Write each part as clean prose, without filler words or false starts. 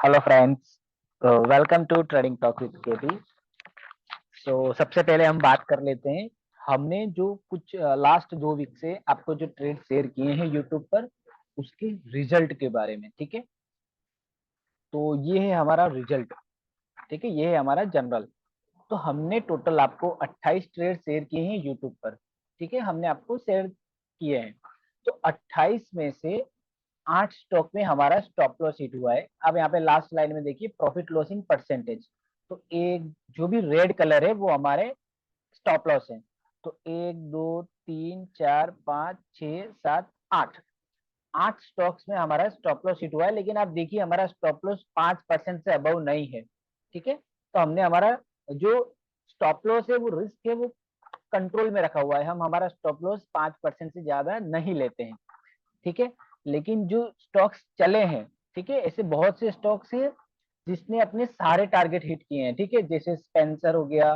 Hello friends, welcome to trading talk with KP. सबसे पहले हम बात कर लेते हैं। हमने जो कुछ लास्ट 2 वीक से आपको जो ट्रेड शेयर किए हैं यूट्यूब पर, उसके रिजल्ट के बारे में। ठीक है, तो ये है हमारा रिजल्ट। ठीक है, ये है हमारा जनरल। तो हमने टोटल आपको 28 ट्रेड शेयर किए हैं यूट्यूब पर। ठीक है, हमने आपको शेयर किए हैं। तो 28 में से 8 स्टॉक में हमारा स्टॉप लॉस हिट हुआ है। अब यहाँ पे लास्ट लाइन में देखिए, प्रॉफिट लॉसिंग परसेंटेज। तो एक जो भी रेड कलर है वो हमारे स्टॉप लॉस है। तो 1 2 3 4 5 6 7 8, 8 स्टॉक्स में हमारा स्टॉप लॉस हिट हुआ है। लेकिन आप देखिए, हमारा स्टॉप लॉस 5% से अबव नहीं है। ठीक है, तो हमने हमारा जो स्टॉप लॉस है, वो रिस्क है, वो कंट्रोल में रखा हुआ है। हम हमारा स्टॉप लॉस 5% से ज्यादा नहीं लेते हैं। ठीक है, लेकिन जो स्टॉक्स चले हैं, ठीक है, ऐसे बहुत से स्टॉक्स हैं जिसने अपने सारे टारगेट हिट किए हैं। ठीक है, जैसे स्पेंसर हो गया,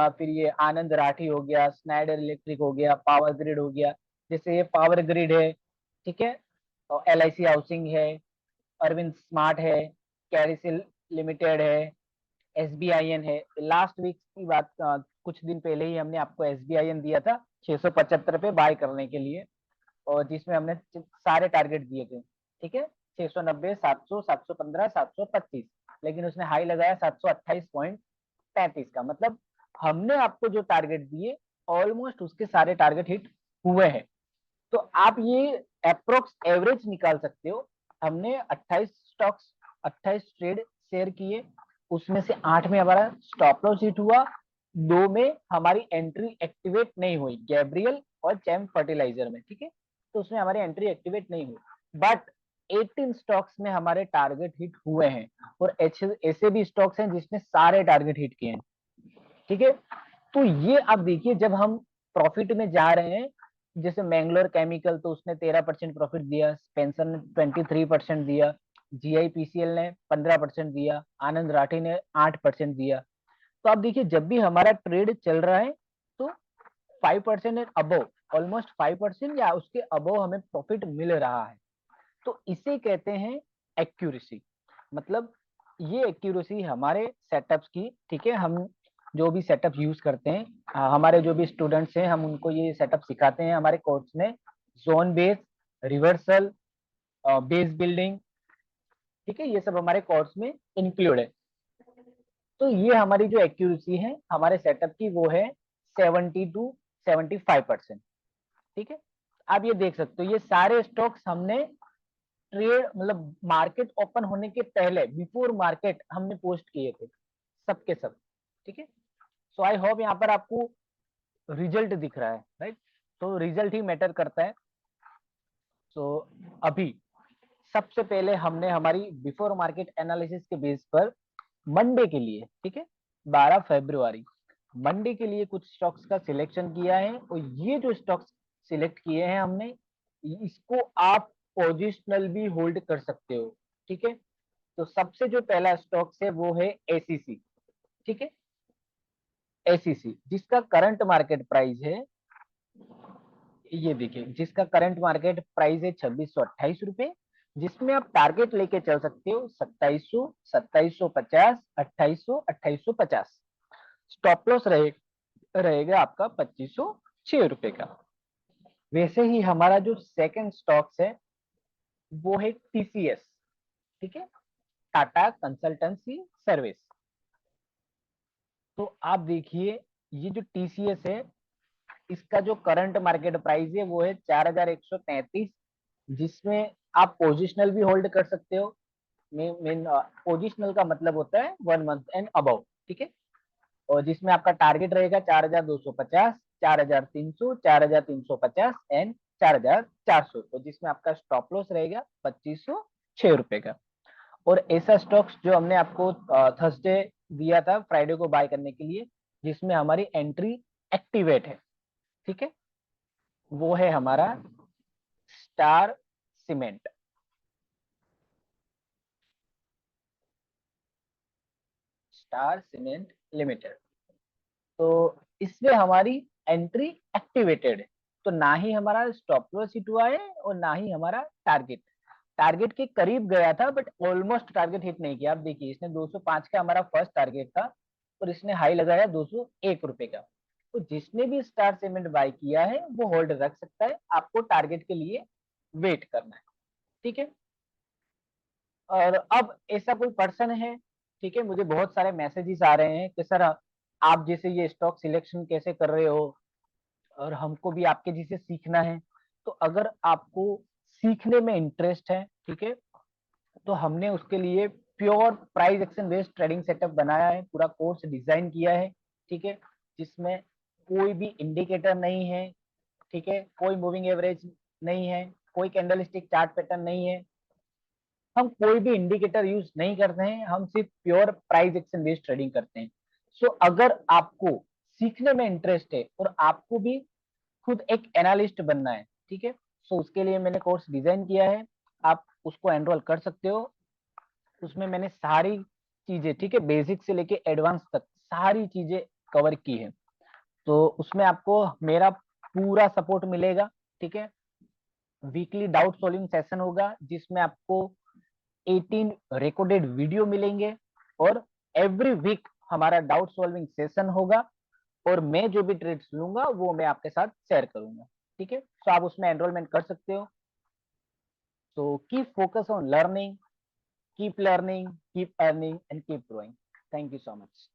फिर ये आनंद राठी हो गया, स्नाइडर इलेक्ट्रिक हो गया, पावर ग्रिड हो गया। जैसे ये पावर ग्रिड है, ठीक है, और LIC हाउसिंग है, अरविंद स्मार्ट है, कैरिसिल लिमिटेड है, SBIN है। लास्ट वीक की बात, कुछ दिन पहले ही हमने आपको SBIN दिया था 675 पे बाय करने के लिए, और जिसमें हमने सारे टारगेट दिए थे। ठीक है, 690, 700, 715, 725, लेकिन उसने हाई लगाया 728.35 का। मतलब हमने आपको जो टारगेट दिए, ऑलमोस्ट उसके सारे टारगेट हिट हुए हैं। तो आप ये अप्रोक्स एवरेज निकाल सकते हो। हमने 28 स्टॉक्स, 28 ट्रेड शेयर किए, उसमें से 8 में हमारा स्टॉप लॉस हिट हुआ, 2 में हमारी एंट्री एक्टिवेट नहीं हुई, गैब्रियल और चैम फर्टिलाइजर में। ठीक है, तो उसमें हमारी एंट्री एक्टिवेट नहीं हुई। बट 18 स्टॉक्स में हमारे टारगेट हिट हुए हैं, और ऐसे भी स्टॉक्स हैं जिसने सारे टारगेट हिट किए हैं। ठीक है, तो ये आप देखिए, जब हम प्रॉफिट में जा रहे हैं, जैसे मैंगलोर केमिकल, तो उसने 13% प्रॉफिट दिया, स्पेंसर ने 23% दिया, GIPCL ने 15% दिया, आनंद राठी ने 8% दिया। तो आप देखिए, जब भी हमारा ट्रेड चल रहा है, तो 5% एंड अबव, ऑलमोस्ट 5% या उसके अबव हमें प्रॉफिट मिल रहा है। तो इसे कहते हैं एक्यूरेसी। मतलब ये एक्यूरेसी हमारे सेटअप्स की। ठीक है, हम जो भी सेटअप यूज करते हैं, हमारे जो भी स्टूडेंट्स हैं, हम उनको ये सेटअप सिखाते हैं हमारे कोर्स में। Zone base, reversal, base building, ठीक है, ये सब हमारे कोर्स में इंक्लूड है। तो ये हमारी जो एक्यूरेसी है हमारे सेटअप की, वो है 70 to 75%। ठीक है, आप ये देख सकते हो, ये सारे स्टॉक्स हमने ट्रेड, मतलब मार्केट ओपन होने के पहले, बिफोर मार्केट, हमने पोस्ट किए थे, सबके सब। ठीक है, सो आई होप यहाँ पर आपको रिजल्ट दिख रहा है, राइट। तो रिजल्ट ही मैटर करता है। सो अभी सबसे पहले हमने हमारी बिफोर मार्केट एनालिसिस के बेस पर मंडे के लिए, ठीक है, 12 फरवरी, मंडे के लिए कुछ स्टॉक्स का सिलेक्शन किया है। और ये जो स्टॉक्स सिलेक्ट किए हैं हमने, इसको आप पोजिशनल भी होल्ड कर सकते हो। ठीक है, तो सबसे जो पहला स्टॉक्स है वो है ACC। ठीक है, ACC जिसका करंट मार्केट प्राइस है, ये देखिए, जिसका करंट मार्केट प्राइस है 2628 रुपए, जिसमें आप टारगेट लेके चल सकते हो 2700, 2750, 2800, 2850। स्टॉप लॉस रहेगा आपका 2506 रुपए का। वैसे ही हमारा जो सेकंड स्टॉक्स है वो है TCS। ठीक है, टाटा कंसल्टेंसी सर्विस। तो आप देखिए, ये जो TCS है, इसका जो करंट मार्केट प्राइस है वो है 4133, जिसमें आप पोजिशनल भी होल्ड कर सकते हो। मेन पोजिशनल का मतलब होता है 1 मंथ एंड अबव। ठीक है, और जिसमें आपका टारगेट रहेगा 4250, 4300, 4350 एंड 4400, तो जिसमें आपका स्टॉप लॉस रहेगा 2506 रुपए का। और ऐसा स्टॉक्स जो हमने आपको थर्सडे दिया था, फ्राइडे को बाय करने के लिए, जिसमें हमारी एंट्री एक्टिवेट है, ठीक है, वो है हमारा star cement. Star cement limited. तो इसमें हमारी एंट्री एक्टिवेटेड है। तो ना ही हमारा स्टॉप लॉस हिट हुआ है और ना ही हमारा टारगेट। टारगेट के करीब गया था बट ऑलमोस्ट टारगेट हिट नहीं किया। आप देखिए इसने 205 का हमारा फर्स्ट टारगेट था और इसने हाई लगाया 201 रुपए का। तो जिसने भी स्टार सीमेंट बाय किया है वो होल्ड रख सकता है, आपको टारगेट के लिए वेट करना है, ठीक है। और अब ऐसा कोई पर्सन है, ठीक है, मुझे बहुत सारे मैसेजेस आ रहे हैं कि सर आप जैसे ये स्टॉक सिलेक्शन कैसे कर रहे हो और हमको भी आपके जैसे सीखना है। तो अगर आपको सीखने में इंटरेस्ट है, ठीक है, तो हमने उसके लिए pure price action based trading setup बनाया है, पूरा कोर्स डिजाइन किया है, ठीक है, जिसमें कोई भी इंडिकेटर नहीं है, ठीक है, कोई मूविंग एवरेज नहीं है, कोई कैंडल स्टिक चार्ट पैटर्न नहीं है, हम कोई भी इंडिकेटर यूज नहीं करते हैं, हम सिर्फ pure price action based trading करते हैं। सो अगर आपको सीखने में इंटरेस्ट है और आपको भी खुद एक एनालिस्ट बनना है, ठीक है, सो उसके लिए मैंने कोर्स डिजाइन किया है, आप उसको एनरोल कर सकते हो। उसमें मैंने सारी चीजें, ठीक है, बेसिक से लेके एडवांस तक सारी चीजें कवर की है। तो उसमें आपको मेरा पूरा सपोर्ट मिलेगा, ठीक है। वीकली डाउट सॉल्विंग सेशन होगा जिसमें आपको 18 रिकॉर्डेड वीडियो मिलेंगे और एवरी वीक हमारा डाउट सॉल्विंग सेशन होगा और मैं जो भी ट्रेड्स लूंगा वो मैं आपके साथ शेयर करूंगा, ठीक है। तो आप उसमें एनरोलमेंट कर सकते हो। तो keep focus on learning, keep earning and keep growing. Thank you so much.